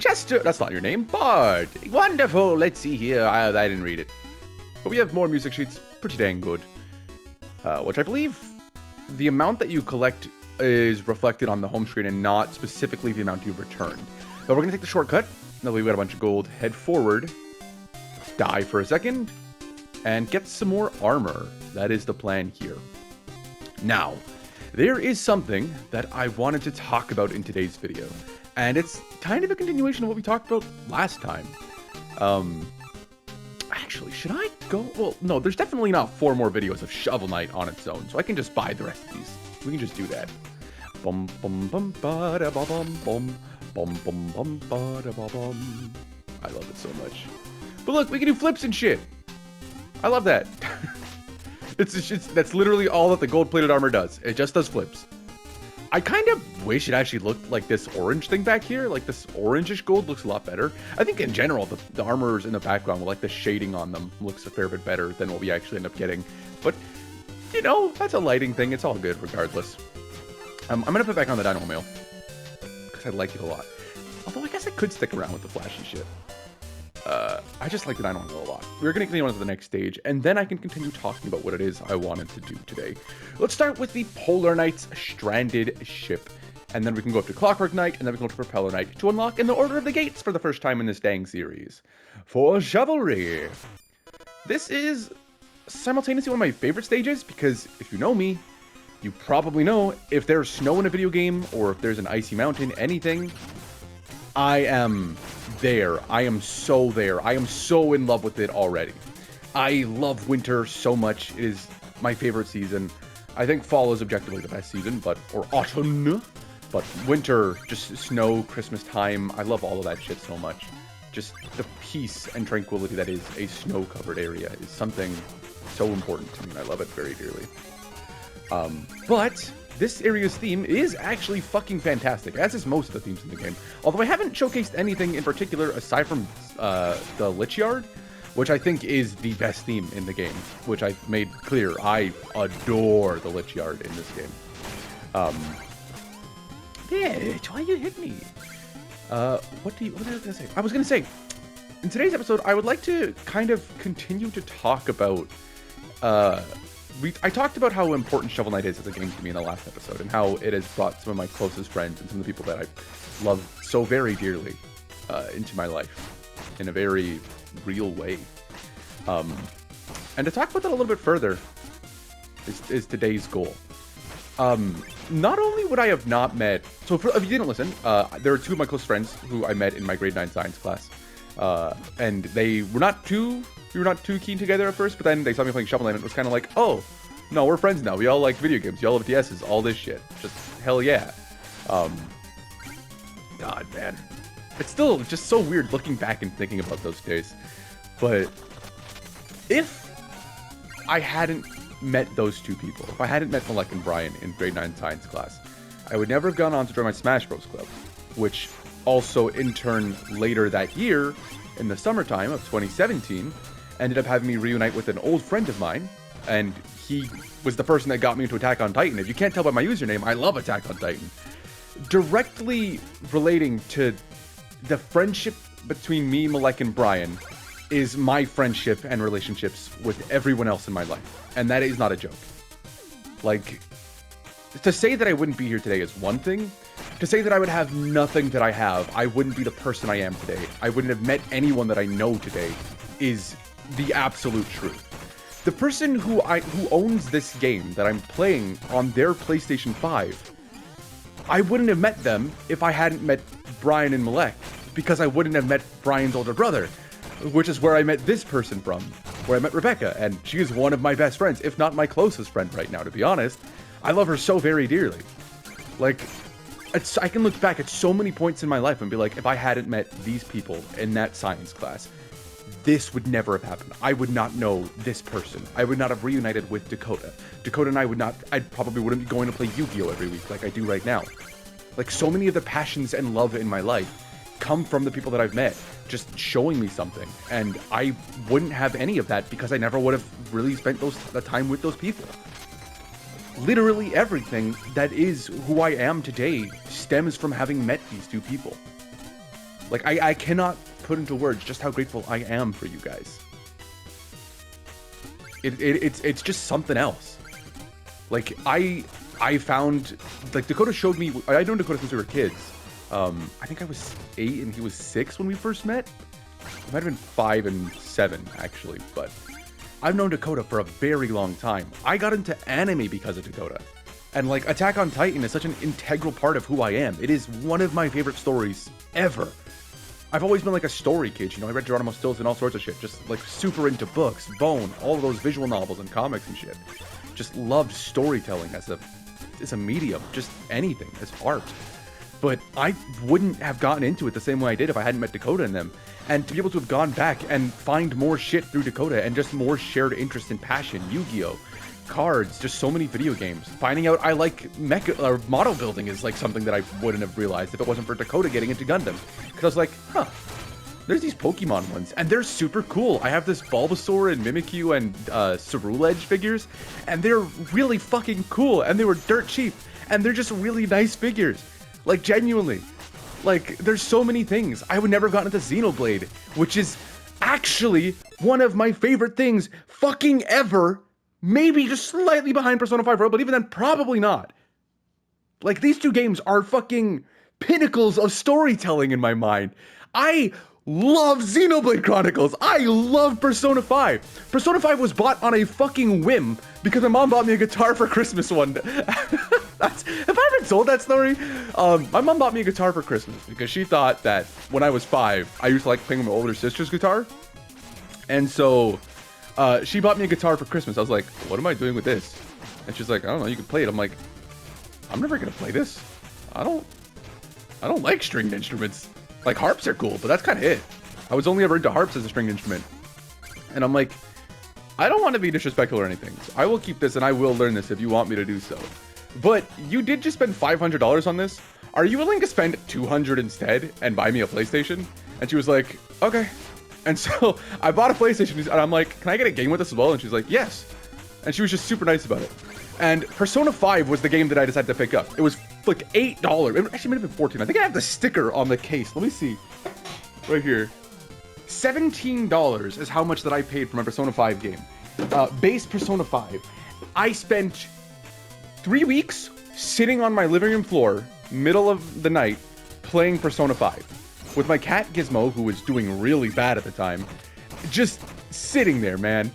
Chester, that's not your name, Bard. Wonderful, let's see here, I didn't read it. But we have more music sheets, pretty dang good. Which I believe the amount that you collect is reflected on the home screen and not specifically the amount you've returned. But we're gonna take the shortcut. Now we've got a bunch of gold, head forward, die for a second, and get some more armor. That is the plan here. Now, there is something that I wanted to talk about in today's video, and it's kind of a continuation of what we talked about last time. Actually, should I go? Well, no, there's definitely not 4 more videos of Shovel Knight on its own, so I can just buy the rest of these. We can just do that. Bum bum bum ba da ba bum bum bum bum bum ba da ba bum. I love it so much. But look, we can do flips and shit. I love that. That's literally all that the gold-plated armor does. It just does flips. I kind of wish it actually looked like this orange thing back here. Like, this orangish gold looks a lot better. I think in general, the armors in the background, like the shading on them, looks a fair bit better than what we actually end up getting. But, you know, that's a lighting thing. It's all good regardless. I'm going to put back on the dynamo mail, because I like it a lot. Although I guess I could stick around with the flashy shit. I just like the dynamo mail a lot. We're going to continue on to the next stage, and then I can continue talking about what it is I wanted to do today. Let's start with the Polar Knight's stranded ship. And then we can go up to Clockwork Knight, and then we can go to Propeller Knight to unlock in the order of the gates for the first time in this dang series. For Chivalry. This is simultaneously one of my favorite stages, because if you know me, you probably know if there's snow in a video game, or if there's an icy mountain, anything, I am there. I am so there. I am so in love with it already. I love winter so much. It is my favorite season. I think fall is objectively the best season, or autumn. But winter, just snow, Christmas time, I love all of that shit so much. Just the peace and tranquility that is a snow-covered area is something so important to me, and I love it very dearly. But this area's theme is actually fucking fantastic, as is most of the themes in the game. Although I haven't showcased anything in particular aside from the Lich Yard, which I think is the best theme in the game, which I've made clear. I adore the Lich Yard in this game. Bitch, why you hit me? What was I gonna say? I was gonna say, in today's episode, I would like to kind of continue to talk about, I talked about how important Shovel Knight is as a game to me in the last episode, and how it has brought some of my closest friends and some of the people that I love so very dearly into my life in a very real way. And to talk about that a little bit further is today's goal. Not only would I have not met, so if you didn't listen, there are 2 of my close friends who I met in my grade 9 science class, and we were not too keen together at first, but then they saw me playing Shovel Knight, and it was kind of like, oh, no, we're friends now. We all like video games. We all have TSs, all this shit. Just hell yeah. God, man. It's still just so weird looking back and thinking about those days. But if I hadn't met those 2 people, if I hadn't met Malek and Brian in grade 9 science class, I would never have gone on to join my Smash Bros. Club, which also in turn later that year, in the summertime of 2017, ended up having me reunite with an old friend of mine, and he was the person that got me into Attack on Titan. If you can't tell by my username, I love Attack on Titan. Directly relating to the friendship between me, Malek, and Brian is my friendship and relationships with everyone else in my life. And that is not a joke. Like, to say that I wouldn't be here today is one thing. To say that I would have nothing that I have, I wouldn't be the person I am today, I wouldn't have met anyone that I know today, is the absolute truth. The person who owns this game that I'm playing on their PlayStation 5, I wouldn't have met them if I hadn't met Brian and Malek, because I wouldn't have met Brian's older brother, which is where I met this person from, where I met Rebecca, and she is one of my best friends, if not my closest friend right now, to be honest. I love her so very dearly. Like, I can look back at so many points in my life and be like, if I hadn't met these people in that science class, this would never have happened. I would not know this person. I would not have reunited with Dakota. Dakota and I probably wouldn't be going to play Yu-Gi-Oh! Every week like I do right now. Like, so many of the passions and love in my life come from the people that I've met, just showing me something. And I wouldn't have any of that because I never would have really spent the time with those people. Literally everything that is who I am today stems from having met these 2 people. Like, I cannot put into words just how grateful I am for you guys. It's just something else. Like, I found, like, Dakota showed me, I'd known Dakota since we were kids. I think I was 8 and he was 6 when we first met. It might have been 5 and 7, actually, but I've known Dakota for a very long time. I got into anime because of Dakota. And, like, Attack on Titan is such an integral part of who I am. It is one of my favorite stories ever. I've always been, like, a story kid, you know? I read Geronimo Stills and all sorts of shit. Just, like, super into books, Bone, all of those visual novels and comics and shit. Just loved storytelling as a medium, just anything, as art. But I wouldn't have gotten into it the same way I did if I hadn't met Dakota and them. And to be able to have gone back and find more shit through Dakota and just more shared interest and passion, Yu-Gi-Oh! Cards, just so many video games. Finding out I like mecha or model building is like something that I wouldn't have realized if it wasn't for Dakota getting into Gundam. Because I was like, huh, there's these Pokemon ones, and they're super cool. I have this Bulbasaur and Mimikyu and Ceruledge figures, and they're really fucking cool, and they were dirt cheap, and they're just really nice figures. Like, genuinely. Like, there's so many things. I would never have gotten into Xenoblade, which is actually one of my favorite things fucking ever. Maybe just slightly behind Persona 5 Royal, but even then, probably not. Like, these two games are fucking pinnacles of storytelling in my mind. I love Xenoblade Chronicles. I love Persona 5. Persona 5 was bought on a fucking whim because my mom bought me a guitar for Christmas one day. Have I ever told that story? My mom bought me a guitar for Christmas because she thought that when I was 5, I used to like playing with my older sister's guitar. And so she bought me a guitar for Christmas. I was like, what am I doing with this? And she's like, I don't know, you can play it. I'm like, I'm never gonna play this. I don't like stringed instruments. Like, harps are cool, but that's kind of it. I was only ever into harps as a stringed instrument. And I'm like, I don't want to be disrespectful or anything. So I will keep this and I will learn this if you want me to do so. But you did just spend $500 on this. Are you willing to spend $200 instead and buy me a PlayStation? And she was like, okay. And so I bought a PlayStation and I'm like, can I get a game with this as well? And she's like, yes. And she was just super nice about it. And Persona 5 was the game that I decided to pick up. It was like $8. It actually might have been $14. I think I have the sticker on the case. Let me see. Right here. $17 is how much that I paid for my Persona 5 game. Base Persona 5. I spent 3 weeks sitting on my living room floor, middle of the night, playing Persona 5. With my cat Gizmo, who was doing really bad at the time, just sitting there, man.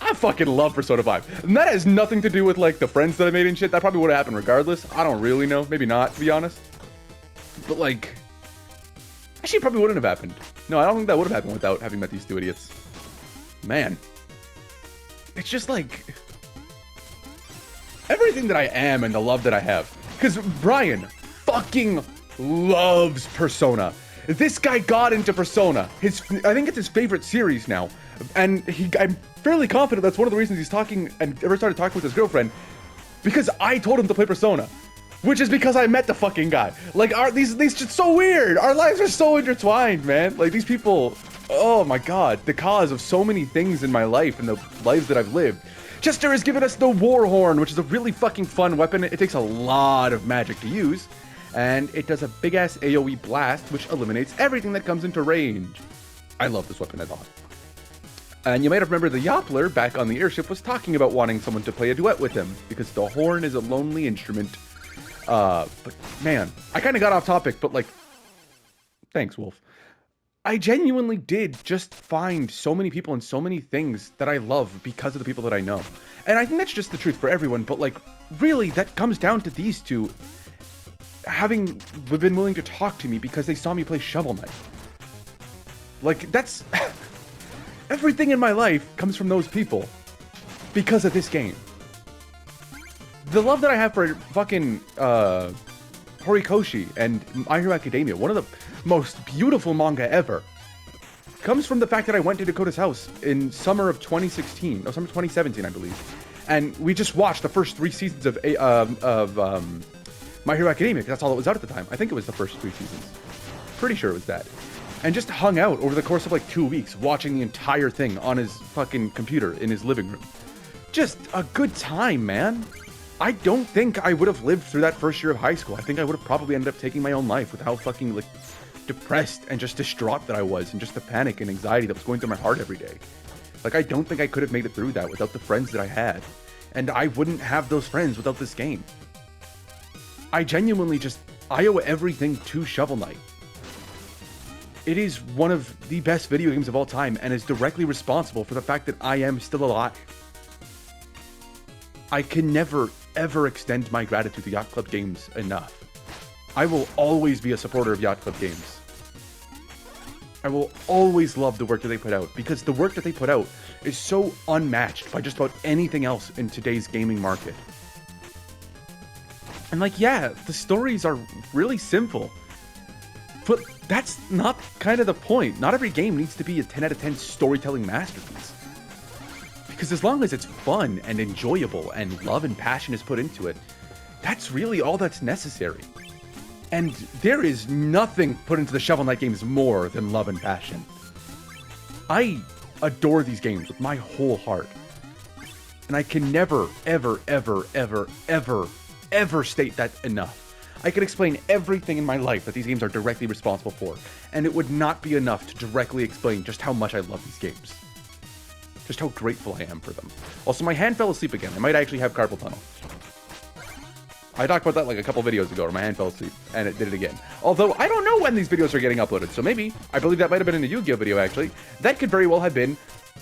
I fucking love Persona 5. And that has nothing to do with, like, the friends that I made and shit. That probably would have happened regardless. I don't really know. Maybe not, to be honest. But, like, actually, it probably wouldn't have happened. No, I don't think that would have happened without having met these two idiots. Man. It's just, like, everything that I am and the love that I have. Because Brian fucking loves Persona. This guy got into Persona. I think it's his favorite series now. And I'm fairly confident that's one of the reasons he's talking and ever started talking with his girlfriend. Because I told him to play Persona. Which is because I met the fucking guy. Like, these just so weird. Our lives are so intertwined, man. Like, these people, oh my god. The cause of so many things in my life and the lives that I've lived. Chester has given us the War Horn, which is a really fucking fun weapon. It takes a lot of magic to use. And it does a big-ass AoE blast, which eliminates everything that comes into range. I love this weapon a lot. And you might have remembered the Yoppler back on the airship was talking about wanting someone to play a duet with him, because the horn is a lonely instrument. But man, I kind of got off topic, but like, thanks, Wolf. I genuinely did just find so many people and so many things that I love because of the people that I know. And I think that's just the truth for everyone, but like, really, that comes down to these two having been willing to talk to me because they saw me play Shovel Knight. Like, that's... everything in my life comes from those people because of this game. The love that I have for fucking Horikoshi and My Hero Academia, one of the most beautiful manga ever, comes from the fact that I went to Dakota's house in summer of 2016, or summer 2017, I believe, and we just watched the first 3 seasons of My Hero Academia, because that's all that was out at the time. I think it was the first 3 seasons. Pretty sure it was that. And just hung out over the course of like 2 weeks, watching the entire thing on his fucking computer in his living room. Just a good time, man. I don't think I would have lived through that first year of high school. I think I would have probably ended up taking my own life with how fucking, like, depressed and just distraught that I was, and just the panic and anxiety that was going through my heart every day. Like, I don't think I could have made it through that without the friends that I had. And I wouldn't have those friends without this game. I genuinely I owe everything to Shovel Knight. It is one of the best video games of all time and is directly responsible for the fact that I am still alive. I can never, ever extend my gratitude to Yacht Club Games enough. I will always be a supporter of Yacht Club Games. I will always love the work that they put out, because the work that they put out is so unmatched by just about anything else in today's gaming market. And like, yeah, the stories are really simple, but that's not kind of the point. Not every game needs to be a 10 out of 10 storytelling masterpiece. Because as long as it's fun and enjoyable and love and passion is put into it, that's really all that's necessary. And there is nothing put into the Shovel Knight games more than love and passion. I adore these games with my whole heart. And I can never, ever, ever, ever, ever, ever state that enough. I could explain everything in my life that these games are directly responsible for, and it would not be enough to directly explain just how much I love these games. Just how grateful I am for them. Also, my hand fell asleep again. I might actually have carpal tunnel. I talked about that like a couple videos ago, where my hand fell asleep, and it did it again. Although, I don't know when these videos are getting uploaded, so maybe, I believe that might have been in a Yu-Gi-Oh video, actually. That could very well have been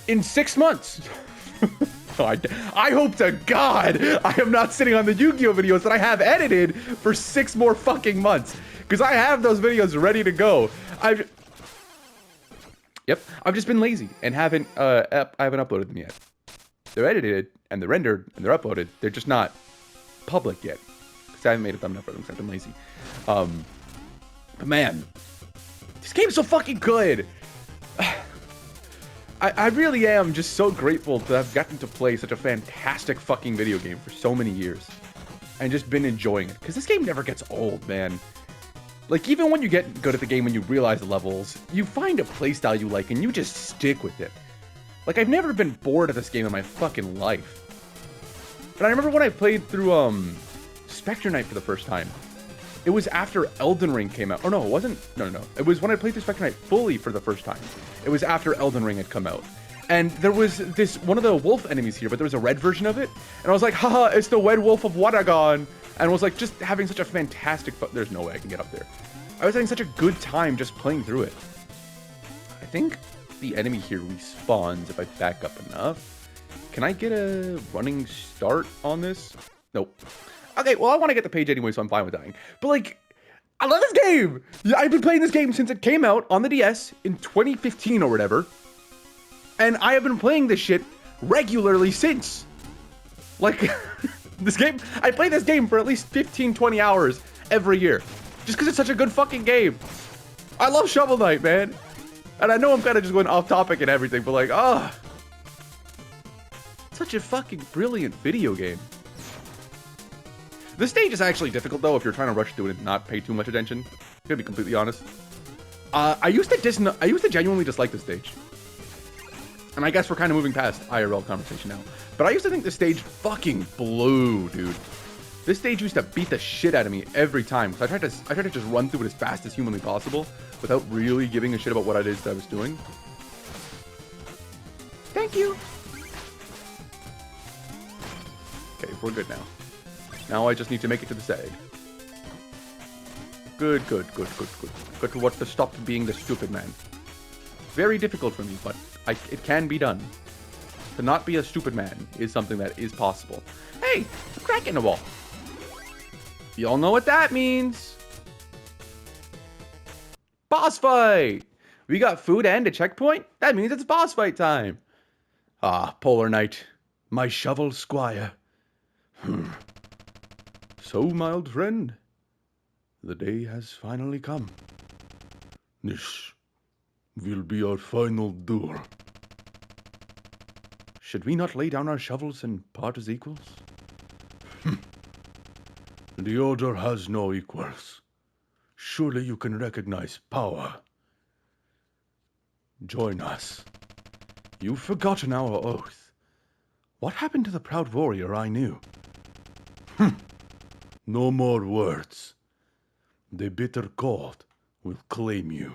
in 6 months. I hope to God I am not sitting on the Yu-Gi-Oh videos that I have edited for 6 more fucking months. Because I have those videos ready to go. I've just been lazy and I haven't uploaded them yet. They're edited, and they're rendered, and they're uploaded. They're just not public yet. Because I haven't made a thumbnail for them, because I've been lazy. But man, this game's so fucking good. I really am just so grateful to have gotten to play such a fantastic fucking video game for so many years. And just been enjoying it. Because this game never gets old, man. Like, even when you get good at the game and you realize the levels, you find a playstyle you like and you just stick with it. Like, I've never been bored of this game in my fucking life. But I remember when I played through, Spectre Knight for the first time. It was after Elden Ring came out. Oh, no, it wasn't. No. It was when I played through Spectre Knight fully for the first time. It was after Elden Ring had come out. And there was one of the wolf enemies here, but there was a red version of it. And I was like, haha, it's the Red Wolf of Wadagon. And was like, just having such a fantastic... There's no way I can get up there. I was having such a good time just playing through it. I think the enemy here respawns if I back up enough. Can I get a running start on this? Nope. Okay, well, I want to get the page anyway, so I'm fine with dying. But, like, I love this game! Yeah, I've been playing this game since it came out on the DS in 2015 or whatever. And I have been playing this shit regularly since. Like, this game... I play this game for at least 15, 20 hours every year. Just because it's such a good fucking game. I love Shovel Knight, man. And I know I'm kind of just going off topic and everything, but, like, such a fucking brilliant video game. This stage is actually difficult, though, if you're trying to rush through it and not pay too much attention. I'm gonna be completely honest. I used to genuinely dislike this stage. And I guess we're kind of moving past IRL conversation now. But I used to think this stage fucking blew, dude. This stage used to beat the shit out of me every time. Because I tried to just run through it as fast as humanly possible without really giving a shit about what it is that I was doing. Thank you. Okay, we're good now. Now I just need to make it to the side. Good. Good to what to stop being the stupid man. Very difficult for me, but it can be done. To not be a stupid man is something that is possible. Hey, a crack in the wall. You all know what that means. Boss fight! We got food and a checkpoint? That means it's boss fight time. Ah, Polar Knight, my shovel squire. So, my old friend, the day has finally come. This will be our final duel. Should we not lay down our shovels and part as equals? The Order has no equals. Surely you can recognize power. Join us. You've forgotten our oath. What happened to the proud warrior I knew? No more words. The bitter cold will claim you.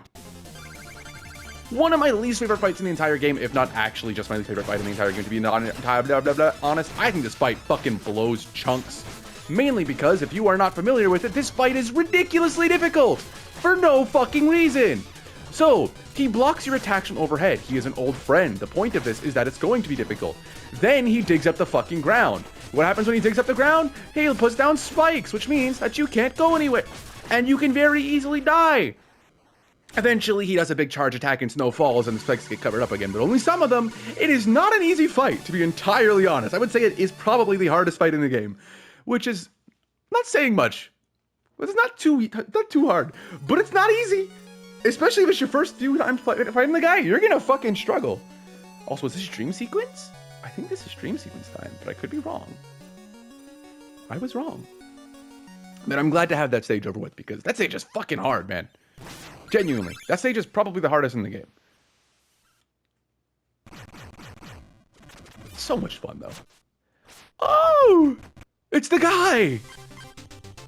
One of my least favorite fights in the entire game, if not actually just my least favorite fight in the entire game, to be honest, I think this fight fucking blows chunks. Mainly because, if you are not familiar with it, this fight is ridiculously difficult! For no fucking reason! So, he blocks your attacks from overhead. He is an old friend. The point of this is that it's going to be difficult. Then he digs up the fucking ground. What happens when he digs up the ground? He puts down spikes, which means that you can't go anywhere. And you can very easily die. Eventually, he does a big charge attack and snow falls and the spikes get covered up again, but only some of them. It is not an easy fight, to be entirely honest. I would say it is probably the hardest fight in the game, which is not saying much. It's not too hard, but it's not easy. Especially if it's your first few times fighting the guy. You're gonna fucking struggle. Also, is this dream sequence? I think this is dream sequence time, but I could be wrong. I was wrong. But I'm glad to have that stage over with, because that stage is fucking hard, man. Genuinely. That stage is probably the hardest in the game. So much fun, though. Oh! It's the guy!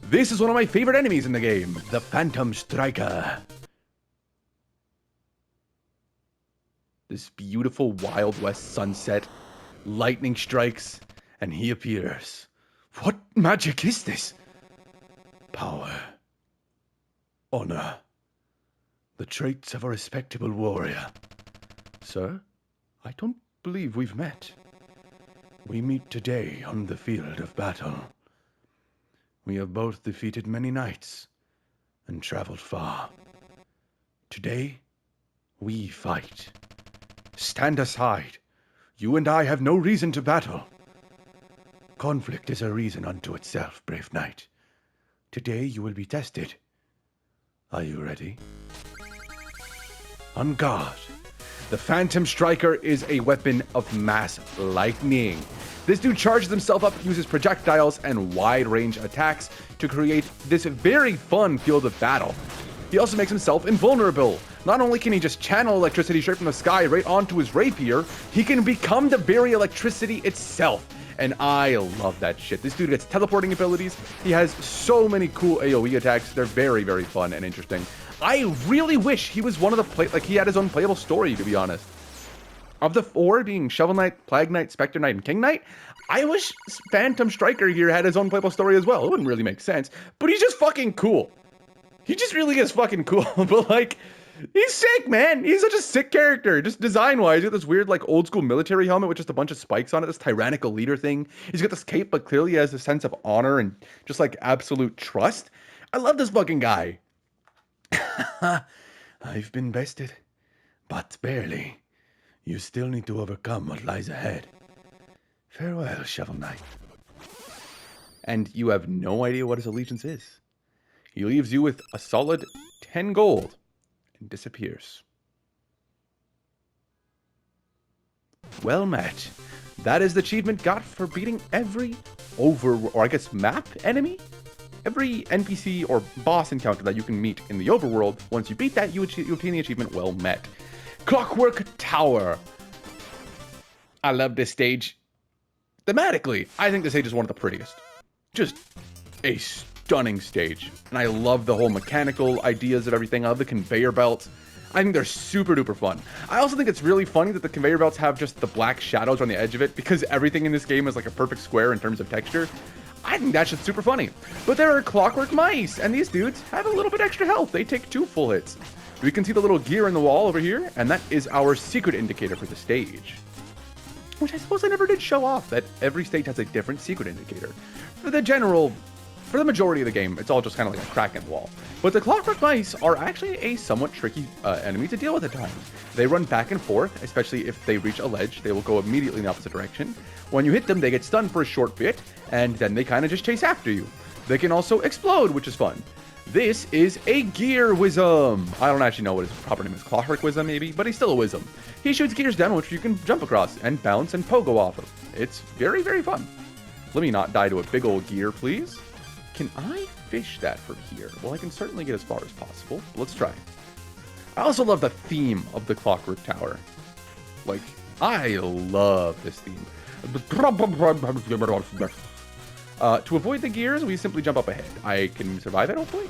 This is one of my favorite enemies in the game. The Phantom Striker. This beautiful Wild West sunset. Lightning strikes, and he appears. What magic is this? Power. Honor. The traits of a respectable warrior. Sir, I don't believe we've met. We meet today on the field of battle. We have both defeated many knights and traveled far. Today, we fight. Stand aside. You and I have no reason to battle. Conflict is a reason unto itself, brave knight. Today you will be tested. Are you ready? On guard. The Phantom Striker is a weapon of mass lightning. This dude charges himself up, uses projectiles and wide-range attacks to create this very fun field of battle. He also makes himself invulnerable. Not only can he just channel electricity straight from the sky right onto his rapier, he can become the very electricity itself. And I love that shit. This dude gets teleporting abilities. He has so many cool AoE attacks. They're very, very fun and interesting. I really wish he was one of the he had his own playable story, to be honest. Of the four, being Shovel Knight, Plague Knight, Spectre Knight, and King Knight, I wish Phantom Striker here had his own playable story as well. It wouldn't really make sense, but he's just fucking cool. He just really is fucking cool. But like, he's sick, man. He's such a sick character. Just design-wise, he's got this weird, like, old-school military helmet with just a bunch of spikes on it. This tyrannical leader thing. He's got this cape, but clearly has a sense of honor and just, like, absolute trust. I love this fucking guy. I've been bested, but barely. You still need to overcome what lies ahead. Farewell, Shovel Knight. And you have no idea what his allegiance is. He leaves you with a solid 10 gold. And disappears. Well met. That is the achievement got for beating every map enemy? Every NPC or boss encounter that you can meet in the overworld. Once you beat that, you obtain the achievement well met. Clockwork Tower. I love this stage. Thematically, I think this stage is one of the prettiest. Just a stunning stage. And I love the whole mechanical ideas of everything. I love the conveyor belts. I think they're super duper fun. I also think it's really funny that the conveyor belts have just the black shadows on the edge of it, because everything in this game is like a perfect square in terms of texture. I think that shit's super funny. But there are clockwork mice, and these dudes have a little bit extra health. They take 2 full hits. We can see the little gear in the wall over here, and that is our secret indicator for the stage. Which I suppose I never did show off, that every stage has a different secret indicator. For the majority of the game, it's all just kind of like a crack in the wall. But the clockwork mice are actually a somewhat tricky enemy to deal with at times. They run back and forth, especially if they reach a ledge, they will go immediately in the opposite direction. When you hit them, they get stunned for a short bit, and then they kind of just chase after you. They can also explode, which is fun. This is a Gear Wism. I don't actually know what his proper name is. Clockwork Wism, maybe? But he's still a Wism. He shoots gears down, which you can jump across and bounce and pogo off of. It's very, very fun. Let me not die to a big old gear, please. Can I fish that from here? Well, I can certainly get as far as possible. Let's try. I also love the theme of the Clockwork Tower. Like, I love this theme. To avoid the gears, we simply jump up ahead. I can survive it, hopefully.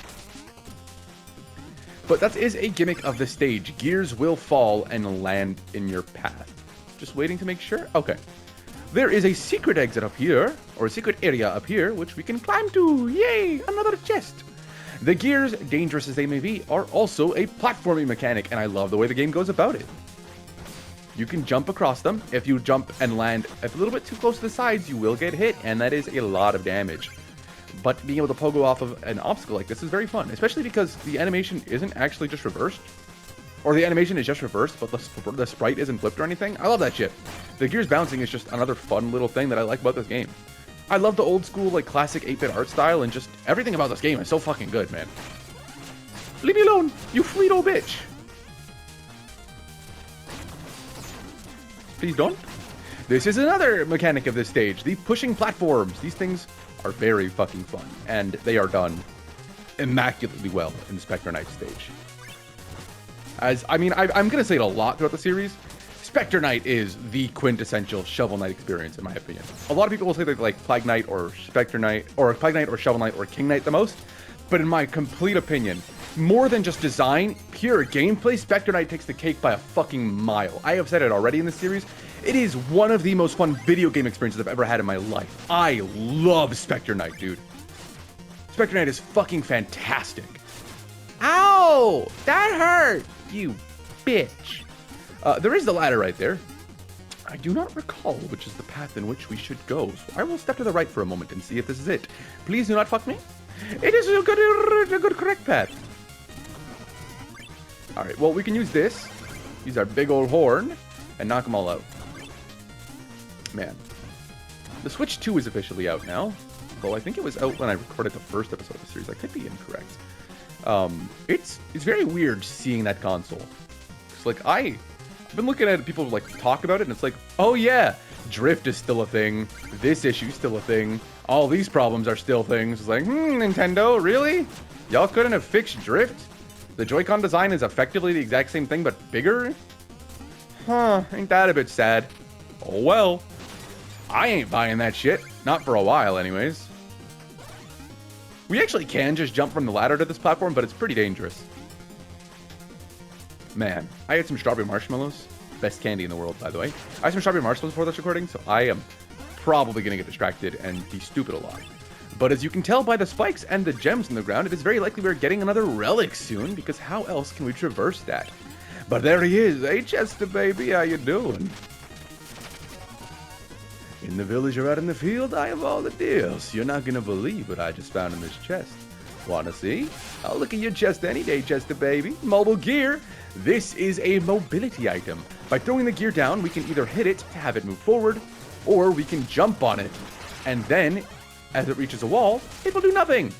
But that is a gimmick of the stage. Gears will fall and land in your path. Just waiting to make sure. Okay. There is a secret exit up here, or a secret area up here, which we can climb to. Yay! Another chest. The gears, dangerous as they may be, are also a platforming mechanic, and I love the way the game goes about it. You can jump across them. If you jump and land a little bit too close to the sides, you will get hit, and that is a lot of damage. But being able to pogo off of an obstacle like this is very fun, especially because the animation isn't actually just reversed. Or the animation is just reversed, but the sprite isn't flipped or anything. I love that shit. The gears bouncing is just another fun little thing that I like about this game. I love the old school, like, classic 8-bit art style, and just everything about this game is so fucking good, man. Leave me alone, you sweet old bitch. Please don't. This is another mechanic of this stage, the pushing platforms. These things are very fucking fun, and they are done immaculately well in the Spectre Knight stage. I'm going to say it a lot throughout the series. Spectre Knight is the quintessential Shovel Knight experience, in my opinion. A lot of people will say they like Plague Knight or Spectre Knight, or Plague Knight or Shovel Knight or King Knight the most. But in my complete opinion, more than just design, pure gameplay, Spectre Knight takes the cake by a fucking mile. I have said it already in this series. It is one of the most fun video game experiences I've ever had in my life. I love Spectre Knight, dude. Spectre Knight is fucking fantastic. Ow! That hurt! You bitch. There is the ladder right there. I do not recall which is the path in which we should go, so I will step to the right for a moment and see if this is it. Please do not fuck me. It is a good correct path. Alright, well, we can use this. Use our big old horn and knock them all out. Man. The Switch 2 is officially out now. Well, I think it was out when I recorded the first episode of the series. I could be incorrect. It's very weird seeing that console. It's like, I've been looking at people like talk about it, and it's like, oh yeah, drift is still a thing. This issue's still a thing. All these problems are still things. It's like, Nintendo, really? Y'all couldn't have fixed drift? The Joy-Con design is effectively the exact same thing, but bigger? Huh, ain't that a bit sad? Oh well. I ain't buying that shit. Not for a while, anyways. We actually can just jump from the ladder to this platform, but it's pretty dangerous. Man, I had some strawberry marshmallows. Best candy in the world, by the way. I had some strawberry marshmallows before this recording, so I am probably going to get distracted and be stupid a lot. But as you can tell by the spikes and the gems in the ground, it is very likely we're getting another relic soon, because how else can we traverse that? But there he is. Hey, Chester, baby, how you doing? In the village or out in the field, I have all the deals. You're not gonna believe what I just found in this chest. Wanna see? I'll look at your chest any day, Chester baby. Mobile gear. This is a mobility item. By throwing the gear down, we can either hit it to have it move forward, or we can jump on it. And then, as it reaches a wall, it will do nothing.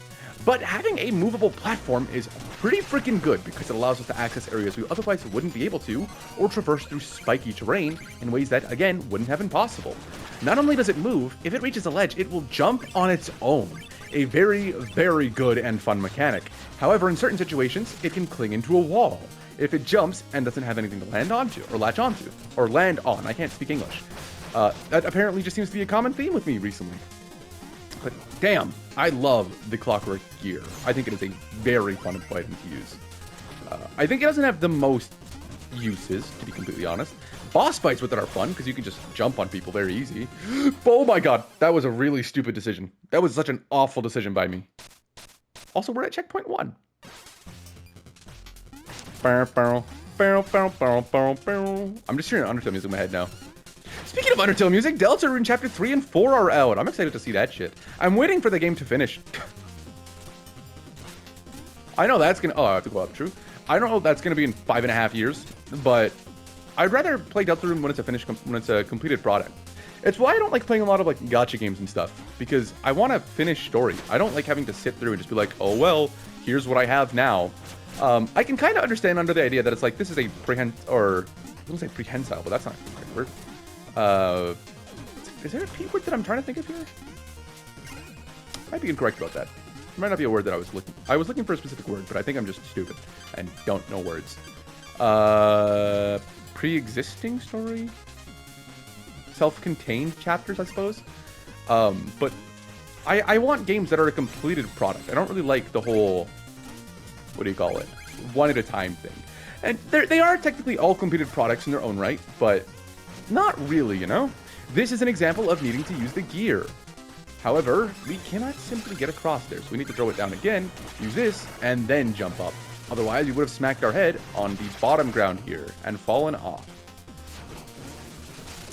But having a movable platform is pretty freaking good because it allows us to access areas we otherwise wouldn't be able to, or traverse through spiky terrain in ways that, again, wouldn't have been possible. Not only does it move, if it reaches a ledge, it will jump on its own. A very, very good and fun mechanic. However, in certain situations, it can cling into a wall. If it jumps and doesn't have anything to land onto, or latch onto, or land on, I can't speak English. That apparently just seems to be a common theme with me recently. But damn, I love the clockwork gear. I think it is a very fun item to use. I think it doesn't have the most uses, to be completely honest. Boss fights with it are fun, because you can just jump on people very easy. Oh my god, that was a really stupid decision. That was such an awful decision by me. Also, we're at checkpoint 1. I'm just hearing Undertale music in my head now. Speaking of Undertale music, Delta Rune Chapter 3 and 4 are out. I'm excited to see that shit. I'm waiting for the game to finish. I know that's gonna... Oh, I have to go up, true. I don't know if that's gonna be in 5.5 years, but I'd rather play Deltarune when it's a completed product. It's why I don't like playing a lot of like gacha games and stuff, because I want to finish story. I don't like having to sit through and just be like, oh well, here's what I have now. I can kind of understand under the idea that it's like this is a prehensile, but that's not the right word. Is there a P word that I'm trying to think of here? I might be incorrect about that. It might not be a word that I was looking. I was looking for a specific word, but I think I'm just stupid and don't know words. Pre-existing story, self-contained chapters, I suppose. But I want games that are a completed product. I don't really like the whole, what do you call it? one at a time thing. And they are technically all completed products in their own right, but not really, you know? This is an example of needing to use the gear. However, we cannot simply get across there, so we need to throw it down again, use this, and then jump up. Otherwise, we would have smacked our head on the bottom ground here and fallen off.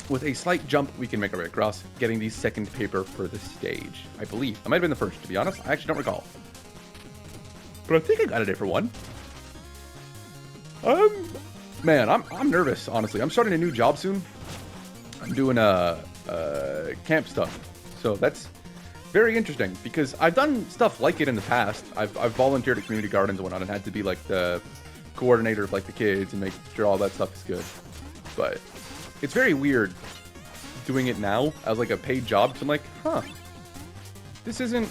With a slight jump, we can make our way across, getting the second paper for the stage. I believe. That might have been the first, to be honest. I actually don't recall. But I think I got it for one. Man, I'm nervous, honestly. I'm starting a new job soon. I'm doing camp stuff. So that's very interesting because I've done stuff like it in the past. I've volunteered at community gardens and whatnot and had to be like the coordinator of like the kids and make sure all that stuff is good. But it's very weird doing it now as like a paid job. So I'm like, huh, this isn't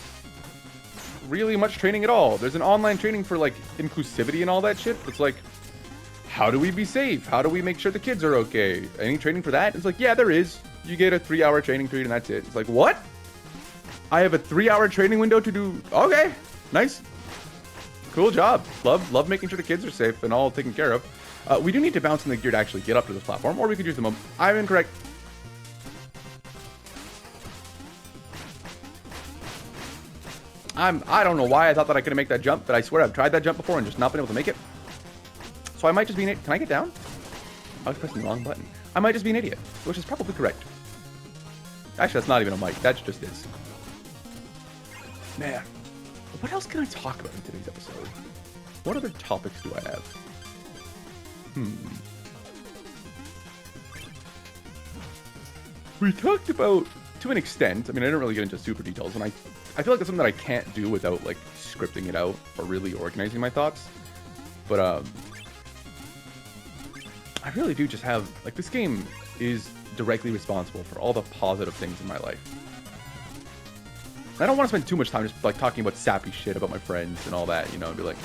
really much training at all. There's an online training for like inclusivity and all that shit. It's like, how do we be safe? How do we make sure the kids are okay? Any training for that? It's like, yeah, there is. You get a 3-hour training period and that's it. It's like, what? I have a 3-hour training window to do. Okay, nice. Cool job. Love making sure the kids are safe and all taken care of. We do need to bounce in the gear to actually get up to this platform, or we could use the moment. I'm incorrect. I don't know why I thought that I couldn't make that jump, but I swear I've tried that jump before and just not been able to make it. So I might just be an idiot. Can I get down? I was pressing the wrong button. I might just be an idiot, which is probably correct. Actually, that's not even a mic. That just is. Man, what else can I talk about in today's episode? What other topics do I have? We talked about, to an extent, I mean, I didn't really get into super details, and I feel like it's something that I can't do without, like, scripting it out or really organizing my thoughts. But, I really do just have, like, this game is directly responsible for all the positive things in my life. I don't want to spend too much time just, like, talking about sappy shit about my friends and all that, you know, and be like,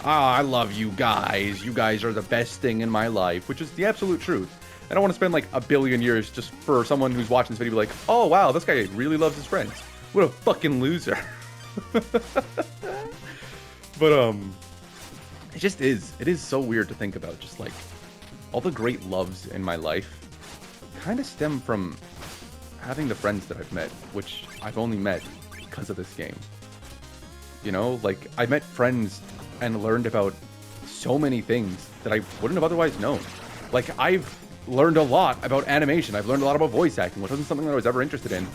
I love you guys. You guys are the best thing in my life, which is the absolute truth. I don't want to spend, like, a billion years just for someone who's watching this video to be like, oh, wow, this guy really loves his friends. What a fucking loser. But, it just is. It is so weird to think about. Just, like, all the great loves in my life kind of stem from having the friends that I've met, which I've only met because of this game. You know, like, I met friends and learned about so many things that I wouldn't have otherwise known. Like, I've learned a lot about animation. I've learned a lot about voice acting, which wasn't something that I was ever interested in.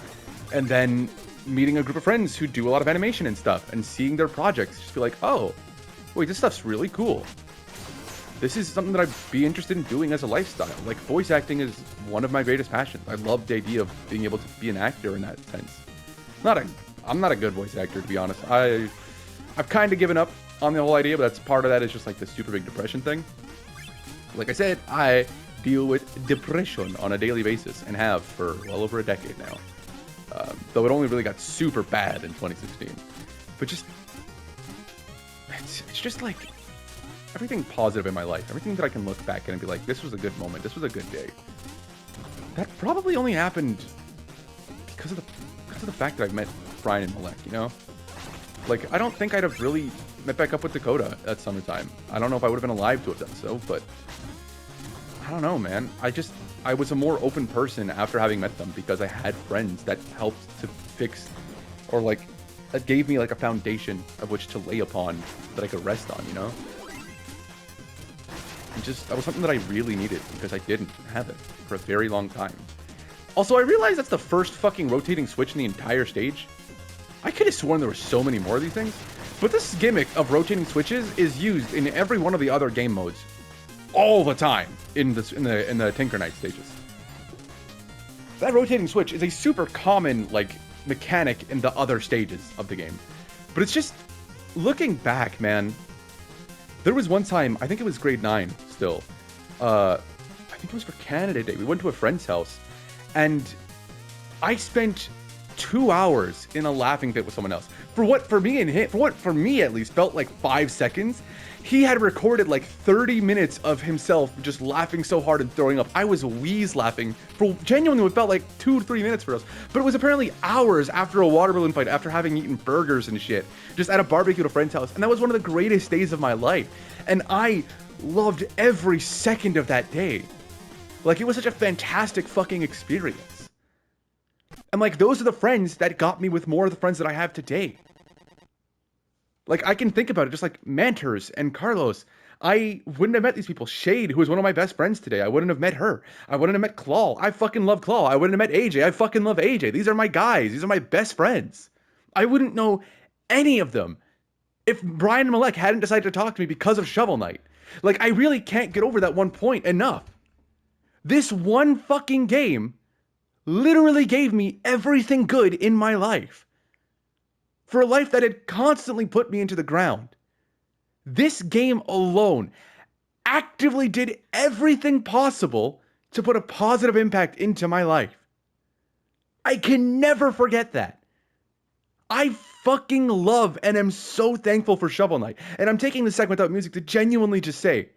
And then meeting a group of friends who do a lot of animation and stuff and seeing their projects, just be like, oh, wait, this stuff's really cool. This is something that I'd be interested in doing as a lifestyle. Like, voice acting is one of my greatest passions. I love the idea of being able to be an actor in that sense. I'm not a good voice actor, to be honest. I've kind of given up on the whole idea, but that's part of that is just like the super big depression thing. Like I said, I deal with depression on a daily basis and have for well over a decade now. Though it only really got super bad in 2016. But just, it's just like everything positive in my life, everything that I can look back and be like, this was a good moment, this was a good day. That probably only happened because of the fact that I've met Brian and Malek, you know? Like, I don't think I'd have really met back up with Dakota at summertime. I don't know if I would have been alive to have done so, but I don't know, man. I was a more open person after having met them because I had friends that helped to fix, or like, that gave me like a foundation of which to lay upon that I could rest on, you know? And just, that was something that I really needed because I didn't have it for a very long time. Also, I realized that's the first fucking rotating switch in the entire stage. I could have sworn there were so many more of these things, but this gimmick of rotating switches is used in every one of the other game modes all the time in the Tinker Knight stages. That rotating switch is a super common like mechanic in the other stages of the game. But it's just, looking back, man, there was one time, I think it was grade 9 still, I think it was for Canada Day. We went to a friend's house and I spent 2 hours in a laughing fit with someone else. for me and him, for me at least felt like 5 seconds, he had recorded like 30 minutes of himself just laughing so hard and throwing up. I was wheeze laughing for genuinely what felt like 2 to 3 minutes for us. But it was apparently hours after a water balloon fight, after having eaten burgers and shit, just at a barbecue at a friend's house. And that was one of the greatest days of my life. And I loved every second of that day. Like, it was such a fantastic fucking experience. And like, those are the friends that got me with more of the friends that I have today. Like, I can think about it, just like Manters and Carlos. I wouldn't have met these people. Shade, who is one of my best friends today, I wouldn't have met her. I wouldn't have met Claw. I fucking love Claw. I wouldn't have met AJ. I fucking love AJ. These are my guys. These are my best friends. I wouldn't know any of them if Brian and Malek hadn't decided to talk to me because of Shovel Knight. Like, I really can't get over that one point enough. This one fucking game literally gave me everything good in my life. For a life that had constantly put me into the ground. This game alone actively did everything possible to put a positive impact into my life. I can never forget that. I fucking love and am so thankful for Shovel Knight. And I'm taking this segment without music to genuinely just say,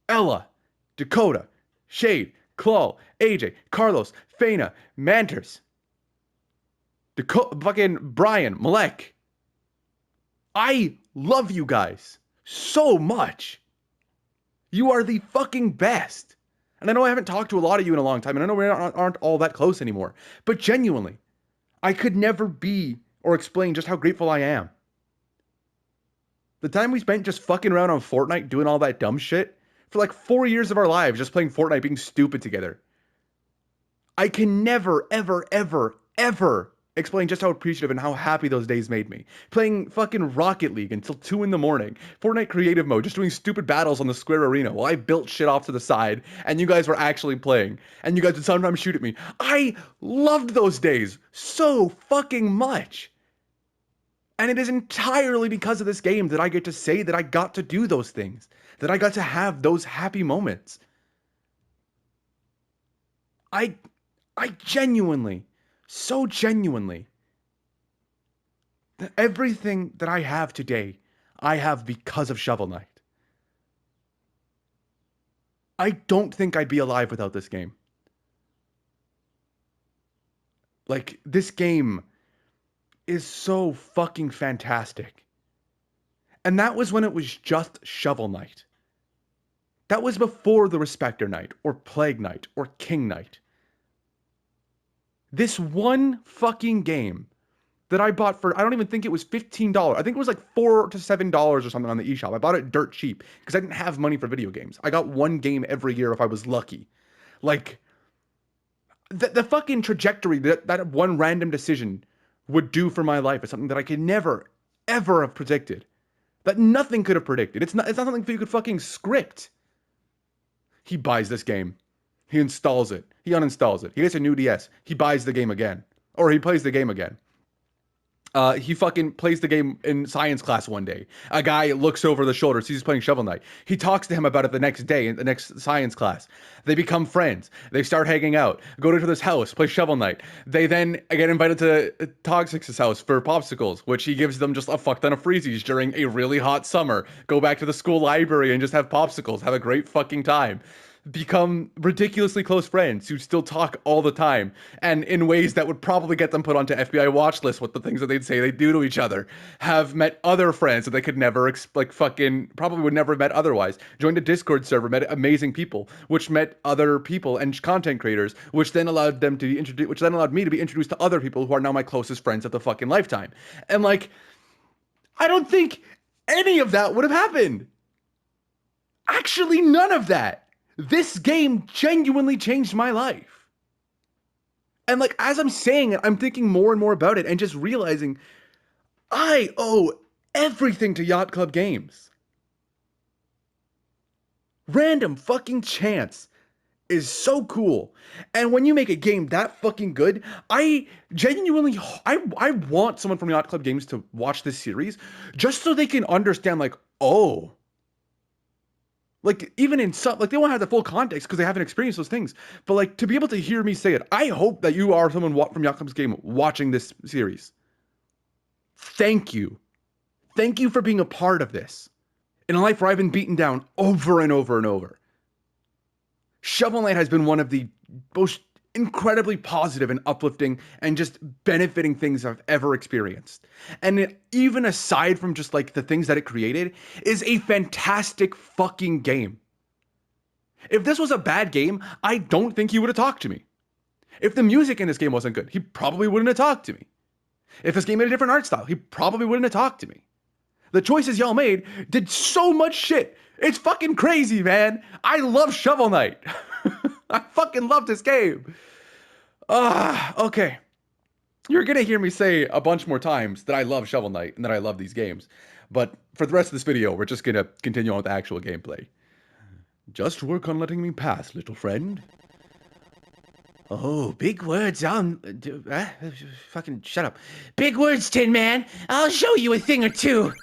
Ella, Dakota, Shade, Claw, AJ, Carlos, Fena, Manters, fucking Brian, Malek. I love you guys so much. You are the fucking best. And I know I haven't talked to a lot of you in a long time, and I know we aren't all that close anymore. But genuinely, I could never be or explain just how grateful I am. The time we spent just fucking around on Fortnite doing all that dumb shit for like 4 years of our lives just playing Fortnite, being stupid together. I can never, ever, ever, ever explain just how appreciative and how happy those days made me. Playing fucking Rocket League until 2 in the morning. Fortnite creative mode, just doing stupid battles on the square arena while I built shit off to the side and you guys were actually playing. And you guys would sometimes shoot at me. I loved those days so fucking much. And it is entirely because of this game that I get to say that I got to do those things. That I got to have those happy moments. I genuinely, so genuinely, everything that I have today, I have because of Shovel Knight. I don't think I'd be alive without this game. Like, this game is so fucking fantastic. And that was when it was just Shovel Knight. That was before the Respecter Knight, or Plague Knight, or King Knight. This one fucking game that I bought for, I don't even think it was $15. I think it was like $4 to $7 or something on the eShop. I bought it dirt cheap because I didn't have money for video games. I got one game every year if I was lucky. Like, the fucking trajectory that one random decision would do for my life is something that I could never, ever have predicted. That nothing could have predicted. It's not something that you could fucking script. He buys this game. He installs it. He uninstalls it. He gets a new DS. He buys the game again. Or he plays the game again. He fucking plays the game in science class one day. A guy looks over the shoulder, sees he's playing Shovel Knight. He talks to him about it the next day in the next science class. They become friends. They start hanging out. Go to each other's house, play Shovel Knight. They then get invited to Toxix's house for popsicles, which he gives them just a fuck ton of freezies during a really hot summer. Go back to the school library and just have popsicles. Have a great fucking time. Become ridiculously close friends who still talk all the time and in ways that would probably get them put onto FBI watch lists with the things that they'd say they do to each other. Have met other friends that they could never probably would never have met otherwise. Joined a Discord server, met amazing people, which met other people and content creators, which then allowed them to be introduced, which then allowed me to be introduced to other people who are now my closest friends of the fucking lifetime. And like, I don't think any of that would have happened. Actually, none of that. This game genuinely changed my life. And like, as I'm saying it, I'm thinking more and more about it and just realizing I owe everything to Yacht Club Games. Random fucking chance is so cool. And when you make a game that fucking good, I genuinely, I want someone from Yacht Club Games to watch this series just so they can understand like, oh, like, even in some, like, they won't have the full context because they haven't experienced those things. But, like, to be able to hear me say it, I hope that you are someone from Yacht Club's Game watching this series. Thank you. Thank you for being a part of this. In a life where I've been beaten down over and over and over. Shovel Knight has been one of the most incredibly positive and uplifting and just benefiting things I've ever experienced. And it, even aside from just like the things that it created, is a fantastic fucking game. If this was a bad game, I don't think he would have talked to me. If the music in this game wasn't good, he probably wouldn't have talked to me. If this game had a different art style, he probably wouldn't have talked to me. The choices y'all made did so much shit. It's fucking crazy, man. I love Shovel Knight. I fucking love this game. Okay. You're gonna hear me say a bunch more times that I love Shovel Knight and that I love these games. But for the rest of this video, we're just gonna continue on with the actual gameplay. Just work on letting me pass, little friend. Oh, big words on... fucking shut up. Big words, Tin Man. I'll show you a thing or two.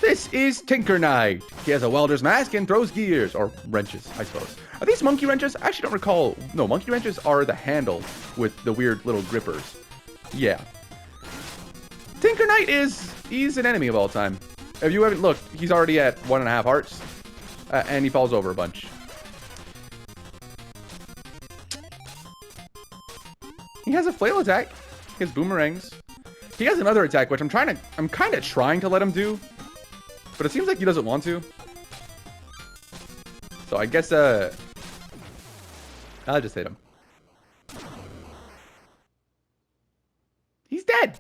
This is Tinker Knight. He has a welder's mask and throws gears, or wrenches, I suppose. Are these monkey wrenches? I actually don't recall. No, monkey wrenches are the handle with the weird little grippers. Yeah. Tinker Knight he's an enemy of all time. If you haven't looked, he's already at 1.5 hearts, and he falls over a bunch. He has a flail attack. He has boomerangs. He has another attack, which I'm kind of trying to let him do. But it seems like he doesn't want to. So I guess, I'll just hit him. He's dead.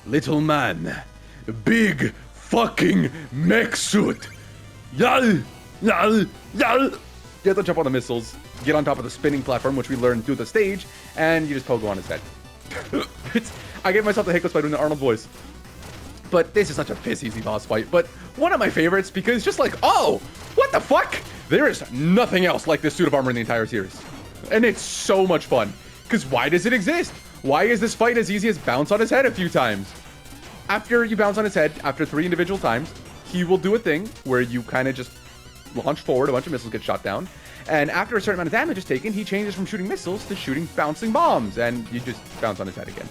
Little man. Big fucking mech suit. Yal! Yal! Yal! You have to jump on the missiles, get on top of the spinning platform, which we learned through the stage, and you just pogo on his head. I gave myself the hiccups by doing the Arnold voice. But this is such a piss easy boss fight. But one of my favorites because just like, oh, what the fuck? There is nothing else like this suit of armor in the entire series. And it's so much fun. Because why does it exist? Why is this fight as easy as bounce on his head a few times? After you bounce on his head, after 3 individual times, he will do a thing where you kind of just launch forward, a bunch of missiles get shot down. And after a certain amount of damage is taken, he changes from shooting missiles to shooting bouncing bombs. And you just bounce on his head again.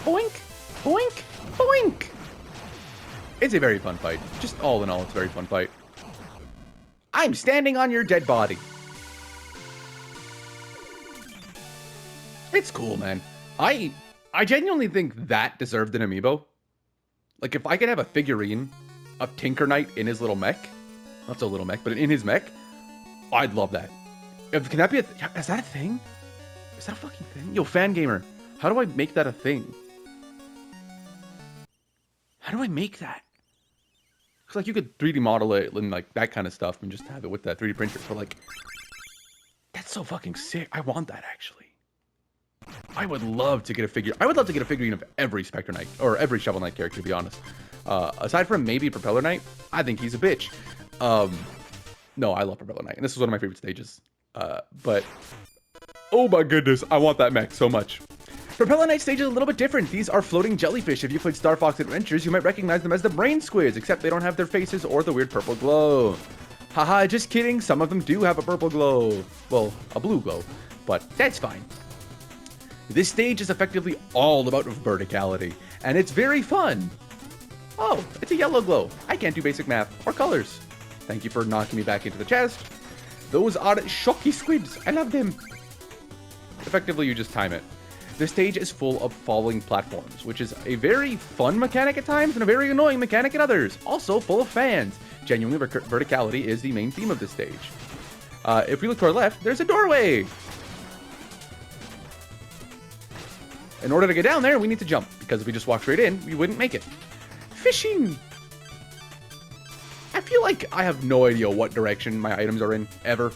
Boink! Boink! Boink! It's a very fun fight. Just all in all, it's a very fun fight. I'm standing on your dead body. It's cool, man. I genuinely think that deserved an amiibo. Like, if I could have a figurine of Tinker Knight in his little mech, not so little mech, but in his mech, I'd love that. Can that be is that a thing? Is that a fucking thing? Yo, Fangamer, how do I make that a thing? How do I make that? Because, like, you could 3D model it and, like, that kind of stuff and just have it with that 3D printer. But, like, that's so fucking sick. I want that, actually. I would love to get a figure. I would love to get a figurine of every Spectre Knight, or every Shovel Knight character, to be honest. Aside from maybe Propeller Knight, I think he's a bitch. No, I love Propeller Knight, and this is one of my favorite stages. But, oh my goodness, I want that mech so much. Propeller Knight stage is a little bit different. These are floating jellyfish. If you played Star Fox Adventures, you might recognize them as the brain squids, except they don't have their faces or the weird purple glow. Haha, just kidding. Some of them do have a purple glow. Well, a blue glow, but that's fine. This stage is effectively all about verticality, and it's very fun. Oh, it's a yellow glow. I can't do basic math or colors. Thank you for knocking me back into the chest. Those are shocky squids. I love them. Effectively, you just time it. This stage is full of falling platforms, which is a very fun mechanic at times and a very annoying mechanic at others. Also full of fans. Genuinely, verticality is the main theme of this stage. If we look to our left, there's a doorway. In order to get down there, we need to jump, because if we just walk straight in, we wouldn't make it. Fishing! I feel like I have no idea what direction my items are in, ever.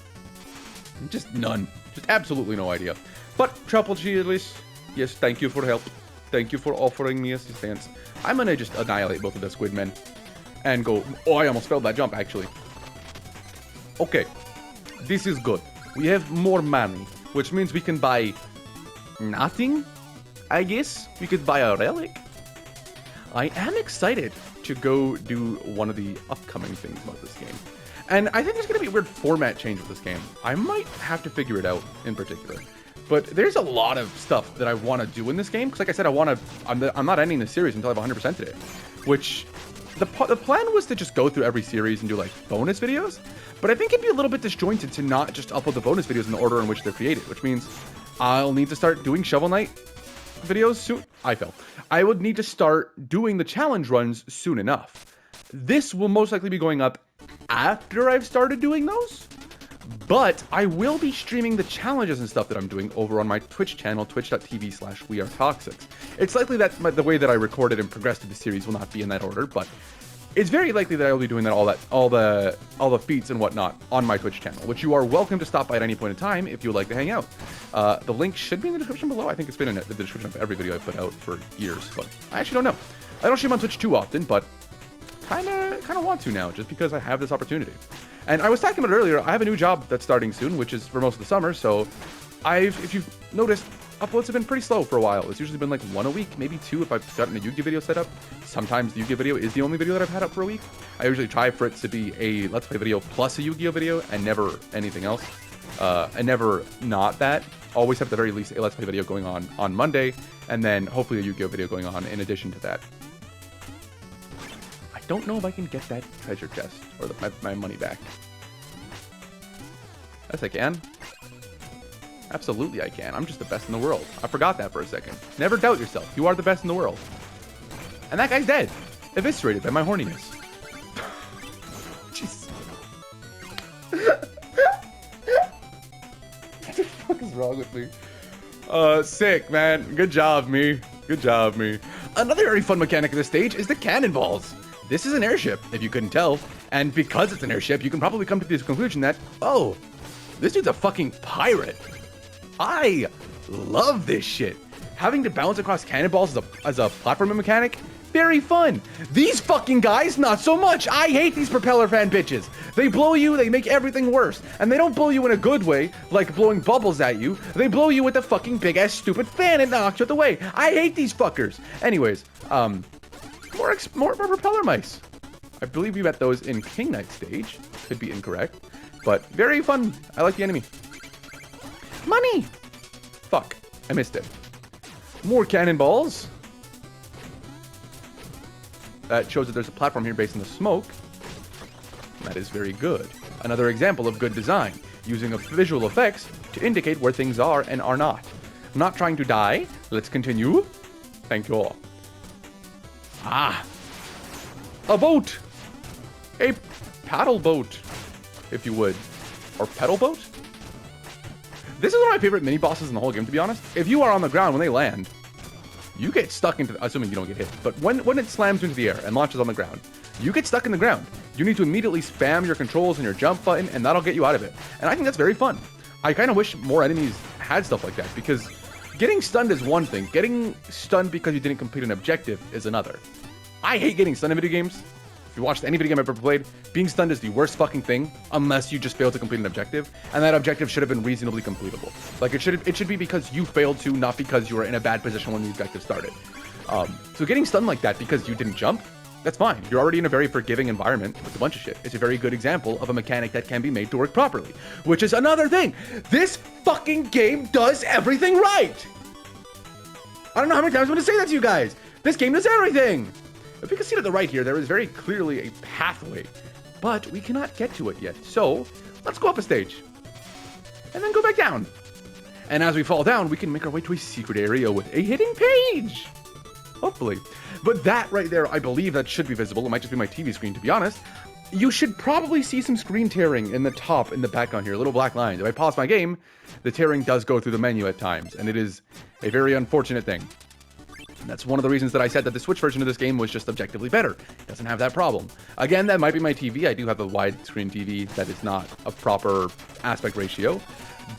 Just none. Just absolutely no idea. But, Trouble Cheerless, yes, thank you for help. Thank you for offering me assistance. I'm gonna just annihilate both of the squid men. And go, oh, I almost failed that jump, actually. Okay, this is good. We have more money, which means we can buy nothing, I guess. We could buy a relic. I am excited to go do one of the upcoming things about this game. And I think there's going to be a weird format change with this game. I might have to figure it out in particular. But there's a lot of stuff that I want to do in this game. Because like I said, I'm not ending the series until I have 100% today. Which, the plan was to just go through every series and do like bonus videos. But I think it'd be a little bit disjointed to not just upload the bonus videos in the order in which they're created. Which means I'll need to start doing Shovel Knight videos soon. I would need to start doing the challenge runs soon enough. This will most likely be going up after I've started doing those. But I will be streaming the challenges and stuff that I'm doing over on my Twitch channel, twitch.tv/wearetoxix. It's likely that the way that I recorded and progressed through the series will not be in that order, but it's very likely that I will be doing all the feats and whatnot on my Twitch channel, which you are welcome to stop by at any point in time if you would like to hang out. The link should be in the description below. I think it's been in the description of every video I've put out for years, but I actually don't know. I don't stream on Twitch too often, but kind of want to now, just because I have this opportunity. And I was talking about it earlier, I have a new job that's starting soon, which is for most of the summer, so if you've noticed, uploads have been pretty slow for a while. It's usually been like 1 a week, maybe 2 if I've gotten a Yu-Gi-Oh video set up. Sometimes the Yu-Gi-Oh video is the only video that I've had up for a week. I usually try for it to be a Let's Play video plus a Yu-Gi-Oh video, and never anything else. And never not that. Always have at the very least a Let's Play video going on Monday, and then hopefully a Yu-Gi-Oh video going on in addition to that. I don't know if I can get that treasure chest, or my money back. Yes, I can. Absolutely I can. I'm just the best in the world. I forgot that for a second. Never doubt yourself. You are the best in the world. And that guy's dead. Eviscerated by my horniness. Jeez. What the fuck is wrong with me? Sick, man. Good job, me. Good job, me. Another very fun mechanic of this stage is the cannonballs. This is an airship, if you couldn't tell. And because it's an airship, you can probably come to this conclusion that, oh, this dude's a fucking pirate. I love this shit. Having to bounce across cannonballs as a platforming mechanic, very fun. These fucking guys, not so much. I hate these propeller fan bitches. They blow you, they make everything worse. And they don't blow you in a good way, like blowing bubbles at you. They blow you with a fucking big ass stupid fan and knocks you out the way. I hate these fuckers. Anyways, more propeller mice. I believe we met those in King Knight stage. Could be incorrect. But very fun. I like the enemy. Money! Fuck. I missed it. More cannonballs. That shows that there's a platform here based on the smoke. That is very good. Another example of good design. Using visual effects to indicate where things are and are not. I'm not trying to die. Let's continue. Thank you all. Ah. A boat. A paddle boat, if you would. Or pedal boat? This is one of my favorite mini-bosses in the whole game, to be honest. If you are on the ground when they land, you get stuck into... Assuming you don't get hit. But when it slams into the air and launches on the ground, you get stuck in the ground. You need to immediately spam your controls and your jump button, and that'll get you out of it. And I think that's very fun. I kind of wish more enemies had stuff like that, because getting stunned is one thing. Getting stunned because you didn't complete an objective is another. I hate getting stunned in video games. If you watched any video game I've ever played, being stunned is the worst fucking thing, unless you just failed to complete an objective, and that objective should have been reasonably completable. Like, it should be because you failed to, not because you were in a bad position when the objective started. So getting stunned like that because you didn't jump, that's fine. You're already in a very forgiving environment with a bunch of shit. It's a very good example of a mechanic that can be made to work properly, which is another thing. This fucking game does everything right! I don't know how many times I'm gonna say that to you guys. This game does everything! If you can see to the right here, there is very clearly a pathway, but we cannot get to it yet. So let's go up a stage and then go back down. And as we fall down, we can make our way to a secret area with a hidden page. Hopefully. But that right there, I believe that should be visible. It might just be my TV screen, to be honest. You should probably see some screen tearing in the top, in the background here, little black lines. If I pause my game, the tearing does go through the menu at times, and it is a very unfortunate thing. And that's one of the reasons that I said that the Switch version of this game was just objectively better. It doesn't have that problem. Again, that might be my TV. I do have a widescreen TV that is not a proper aspect ratio,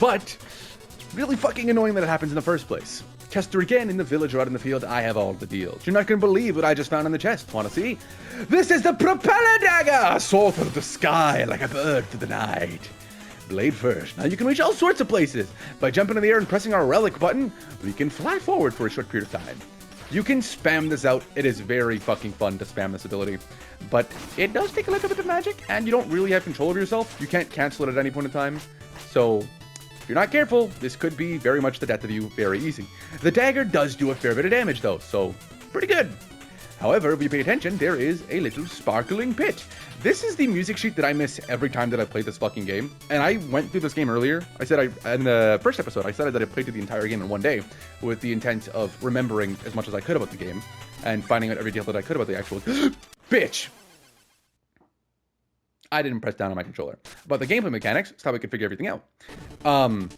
but it's really fucking annoying that it happens in the first place. Chester again in the village or out in the field. I have all the deals. You're not going to believe what I just found in the chest. Want to see? This is the propeller dagger! Soar through the sky like a bird through the night. Blade first. Now you can reach all sorts of places. By jumping in the air and pressing our relic button, we can fly forward for a short period of time. You can spam this out. It is very fucking fun to spam this ability. But it does take a little bit of magic, and you don't really have control over yourself. You can't cancel it at any point in time. So, if you're not careful, this could be very much the death of you very easy. The dagger does do a fair bit of damage, though, so pretty good. However, if you pay attention, there is a little sparkling pit. This is the music sheet that I miss every time that I play this fucking game. And I went through this game earlier. I said in the first episode, I said that I played through the entire game in one day with the intent of remembering as much as I could about the game and finding out every detail that I could about the actual bitch. I didn't press down on my controller. But the gameplay mechanics is how we could figure everything out. I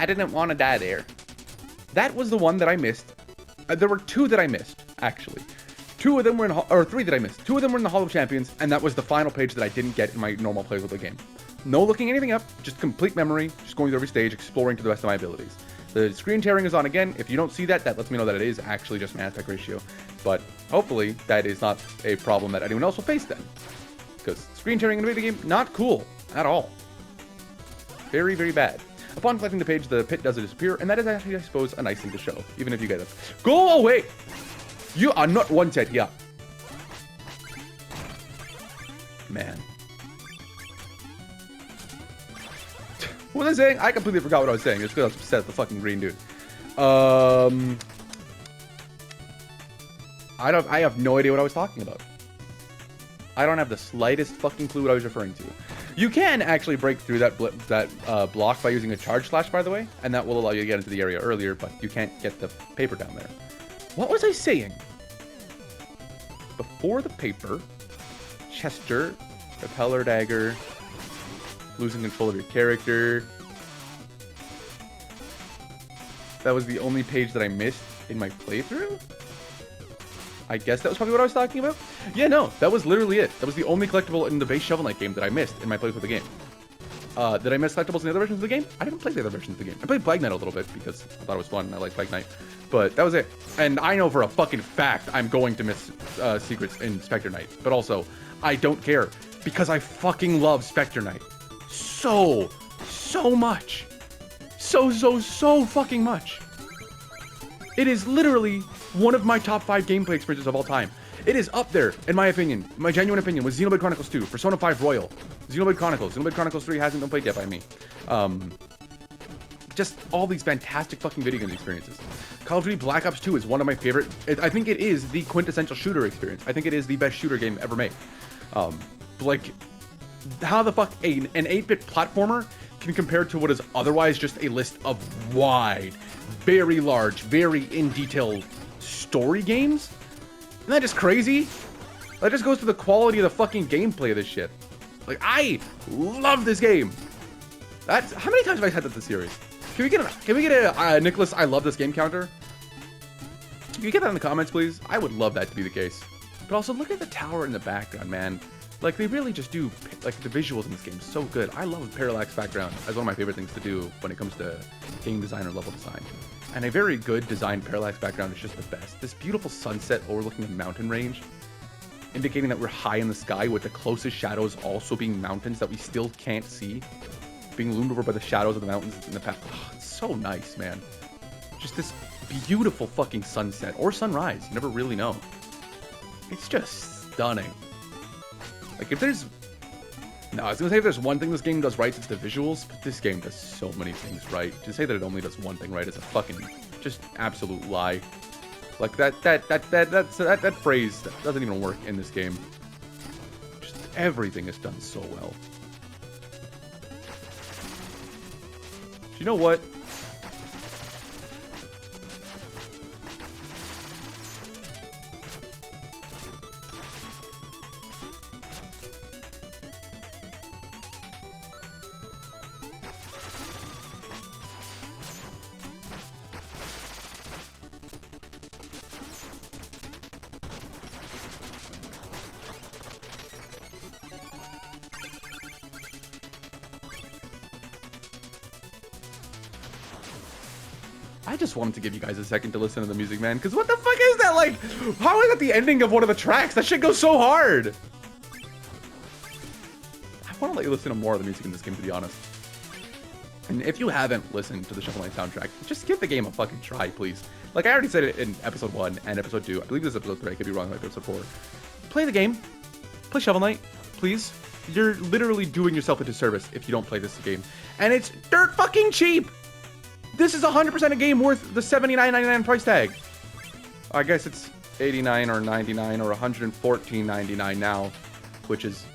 didn't want to die there. That was the one that I missed. There were two that I missed, actually. Two of them were in, or three that I missed. Two of them were in the Hall of Champions, and that was the final page that I didn't get in my normal playthrough of the game. No looking anything up, just complete memory, just going through every stage, exploring to the best of my abilities. The screen tearing is on again. If you don't see that, that lets me know that it is actually just my aspect ratio. But hopefully, that is not a problem that anyone else will face then. Because screen tearing in a video game, not cool at all. Very, very bad. Upon collecting the page, the pit does disappear, and that is actually, I suppose, a nice thing to show, even if you get it. Go away! You are not wanted here. Man. What was I saying? I completely forgot what I was saying. It's because I was upset at the fucking green dude. I have no idea what I was talking about. I don't have the slightest fucking clue what I was referring to. You can actually break through that block by using a charge slash, by the way, and that will allow you to get into the area earlier, but you can't get the paper down there. What was I saying? Before the paper, Chester, repeller dagger, losing control of your character. That was the only page that I missed in my playthrough? I guess that was probably what I was talking about? Yeah, no, that was literally it. That was the only collectible in the base Shovel Knight game that I missed in my playthrough of the game. Did I miss collectibles in the other versions of the game? I didn't play the other versions of the game. I played Plague Knight a little bit because I thought it was fun and I liked Plague Knight. But that was it. And I know for a fucking fact I'm going to miss secrets in Spectre Knight. But also, I don't care because I fucking love Spectre Knight. So much. So fucking much. It is literally one of my top 5 gameplay experiences of all time. It is up there, in my opinion, my genuine opinion, with Xenoblade Chronicles 2, Persona 5 Royal, Xenoblade Chronicles 3 hasn't been played yet by me. Just all these fantastic fucking video game experiences. Call of Duty Black Ops 2 is one of my favorite, I think it is the quintessential shooter experience. I think it is the best shooter game ever made. Like, how the fuck an 8-bit platformer can compare to what is otherwise just a list of wide, very large, very in-detail story games? Isn't that just crazy? That just goes to the quality of the fucking gameplay of this shit. Like, I love this game. That's how many times have I said that this series? Can we get a Nicholas I love this game counter? Can you get that in the comments, please? I would love that to be the case. But also look at the tower in the background, man. Like, they really just do, like, the visuals in this game is so good. I love parallax background as one of my favorite things to do when it comes to game design or level design. And a very good designed parallax background is just the best. This beautiful sunset overlooking a mountain range, indicating that we're high in the sky with the closest shadows also being mountains that we still can't see, being loomed over by the shadows of the mountains in the past. Oh, it's so nice, man. Just this beautiful fucking sunset or sunrise. You never really know. It's just stunning. Like, if there's... No, I was gonna say if there's one thing this game does right, it's the visuals, but this game does so many things right. To say that it only does one thing right is a fucking just absolute lie. Like, that phrase doesn't even work in this game. Just everything is done so well. You know what? I just wanted to give you guys a second to listen to the music, man, because what the fuck is that? Like, how is that the ending of one of the tracks? That shit goes so hard. I want to let you listen to more of the music in this game, to be honest. And if you haven't listened to the Shovel Knight soundtrack, just give the game a fucking try, please. Like, I already said it in episode 1 and episode 2. I believe this is episode 3. I could be wrong, like episode 4. Play the game. Play Shovel Knight, please. You're literally doing yourself a disservice if you don't play this game. And it's dirt fucking cheap! This is 100% a game worth the $79.99 price tag. I guess it's $89 or $99 or $114.99 now, which is...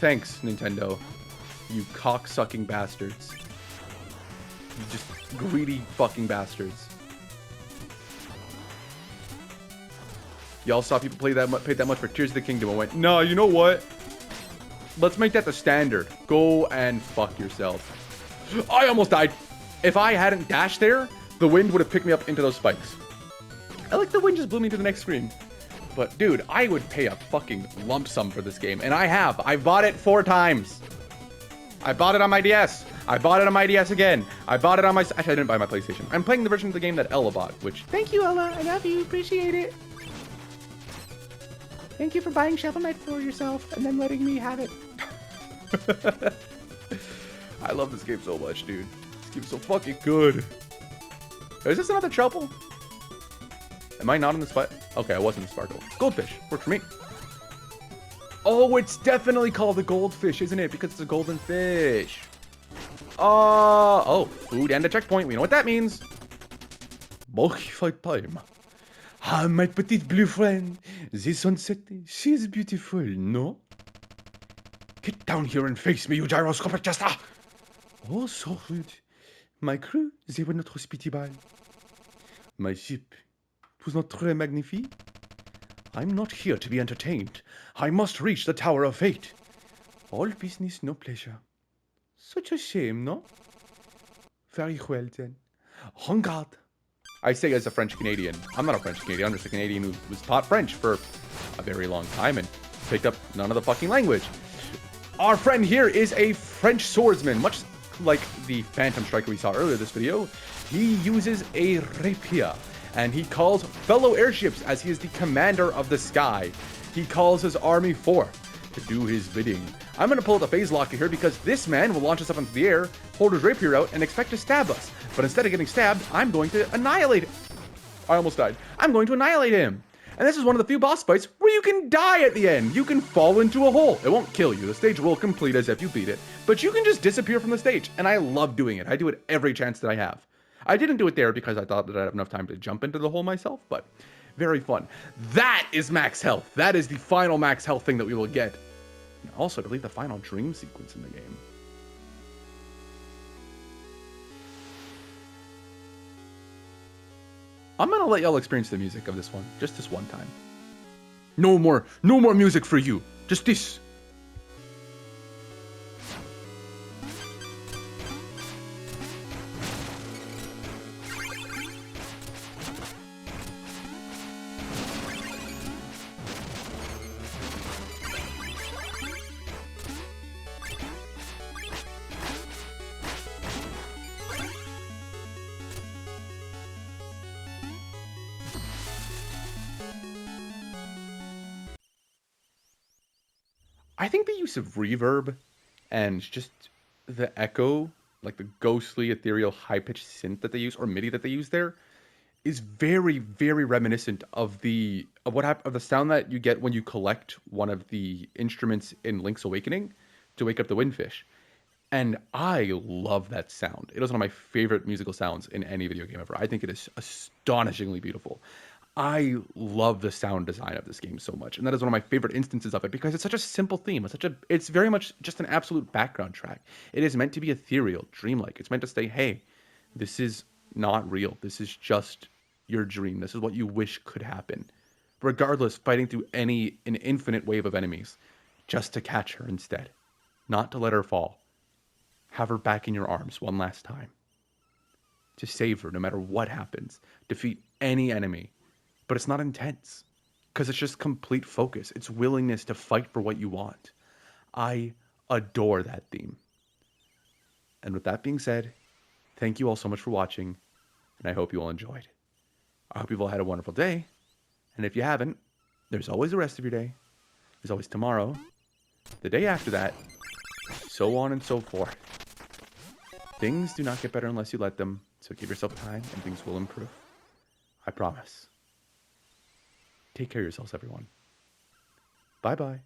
Thanks, Nintendo. You cock-sucking bastards. You just greedy fucking bastards. Y'all saw people paid that much for Tears of the Kingdom and went, no, you know what? Let's make that the standard. Go and fuck yourself. I almost died. If I hadn't dashed there, the wind would have picked me up into those spikes. I like the wind just blew me to the next screen. But dude, I would pay a fucking lump sum for this game. And I have. I bought it 4 times. I bought it on my DS. I bought it on my DS again. I bought it on my... Actually, I didn't buy my PlayStation. I'm playing the version of the game that Ella bought, which... Thank you, Ella. I love you. Appreciate it. Thank you for buying Shovel Knight for yourself and then letting me have it. I love this game so much, dude. This game's so fucking good. Is this another trouble? Am I not in the spot? Okay, I was in the sparkle. Goldfish. Works for me. Oh, it's definitely called the goldfish, isn't it? Because it's a golden fish. Oh, food and a checkpoint. We know what that means. Fight time. Ah, my petite blue friend. The sunset, she is beautiful, no? Get down here and face me, you gyroscopic jester. Oh, so rude. My crew, they were not hospitable. My ship, it was not très magnifique. I'm not here to be entertained. I must reach the Tower of Fate. All business, no pleasure. Such a shame, no? Very well, then. En garde. I say as a French-Canadian. I'm not a French-Canadian. I'm just a Canadian who was taught French for a very long time and picked up none of the fucking language. Our friend here is a French swordsman, much like the Phantom Striker we saw earlier in this video. He uses a rapier. And he calls fellow airships as he is the commander of the sky. He calls his army forth to do his bidding. I'm going to pull out the phase locker here because this man will launch us up into the air, hold his rapier out, and expect to stab us. But instead of getting stabbed, I'm going to annihilate him. I almost died. I'm going to annihilate him. And this is one of the few boss fights where you can die at the end. You can fall into a hole. It won't kill you. The stage will complete as if you beat it. But you can just disappear from the stage. And I love doing it. I do it every chance that I have. I didn't do it there because I thought that I'd have enough time to jump into the hole myself, but very fun. That is max health. That is the final max health thing that we will get. And also, I believe the final dream sequence in the game. I'm gonna let y'all experience the music of this one, just this one time. No more music for you. Just this. I think the use of reverb and just the echo, like the ghostly, ethereal, high-pitched synth that they use, or MIDI that they use there, is very, very reminiscent of the sound that you get when you collect one of the instruments in Link's Awakening to wake up the Windfish. And I love that sound. It is one of my favorite musical sounds in any video game ever. I think it is astonishingly beautiful. I love the sound design of this game so much, and that is one of my favorite instances of it because it's such a simple theme. It's very much just an absolute background track. It is meant to be ethereal, dreamlike. It's meant to say, hey, this is not real. This is just your dream. This is what you wish could happen. Regardless, fighting through an infinite wave of enemies, just to catch her instead, not to let her fall. Have her back in your arms one last time. To save her no matter what happens. Defeat any enemy. But it's not intense, because it's just complete focus. It's willingness to fight for what you want. I adore that theme. And with that being said, thank you all so much for watching, and I hope you all enjoyed. I hope you've all had a wonderful day, and if you haven't, there's always the rest of your day. There's always tomorrow, the day after that, so on and so forth. Things do not get better unless you let them, so give yourself time and things will improve. I promise. Take care of yourselves, everyone. Bye-bye.